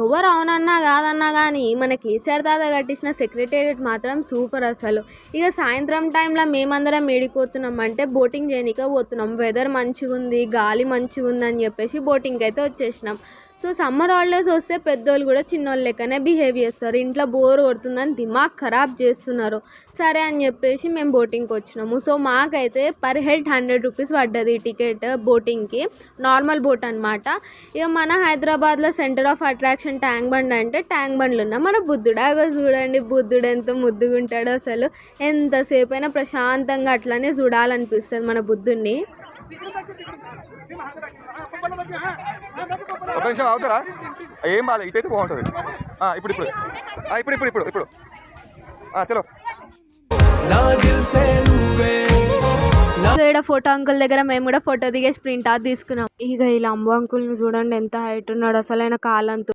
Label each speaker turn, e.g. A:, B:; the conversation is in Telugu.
A: ఎవరు అవునన్నా కాదన్నా కానీ మన కేసీఆర్ తాత కట్టించిన సెక్రటేరియట్ మాత్రం సూపర్ అసలు. ఇక సాయంత్రం టైంలో మేమందరం ఏడిపోతున్నాం అంటే బోటింగ్ చేయనీకే పోతున్నాం. వెదర్ మంచిగా ఉంది, గాలి మంచిగా ఉందని చెప్పేసి బోటింగ్కి అయితే వచ్చేసినాం. సో సమ్మర్ హాలిడేస్ వస్తే పెద్దోళ్ళు కూడా చిన్నోళ్ళు లెక్కనే బిహేవ్ చేస్తారు. ఇంట్లో బోర్ కొడుతుందని దిమాగ్ ఖరాబ్ చేస్తున్నారు. సరే అని చెప్పేసి మేము బోటింగ్కి వచ్చినాము. సో మాకైతే పర్ హెడ్ 100 రూపీస్ పడ్డది టికెట్ బోటింగ్కి, నార్మల్ బోట్ అనమాట. ఇక మన హైదరాబాద్లో centre of attraction tank bund అంటే ట్యాంక్ బండ్లు ఉన్నాం. మన బుద్ధుడాగా చూడండి, బుద్ధుడు ఎంత ముద్దుగా ఉంటాడో అసలు. ఎంతసేపు అయినా ప్రశాంతంగా అట్లనే చూడాలనిపిస్తుంది మన బుద్ధుడిని.
B: ఒక నిమిషం అవుతారా? ఏం బాగాలేదు, ఇటైతే బాగుంటుంది. ఇప్పుడు ఇప్పుడు ఇప్పుడు ఇప్పుడు ఇప్పుడు ఇప్పుడు చలో.
A: ఇక్కడ ఫోటో అంకుల్ దగ్గర మేము కూడా ఫోటో దిగేసి ప్రింట్ అవుట్ తీసుకున్నాం. ఇక ఇలా అంబు అంకుల్ని చూడండి ఎంత హైట్ ఉన్నాడు అసలు. ఆయన కాలంతో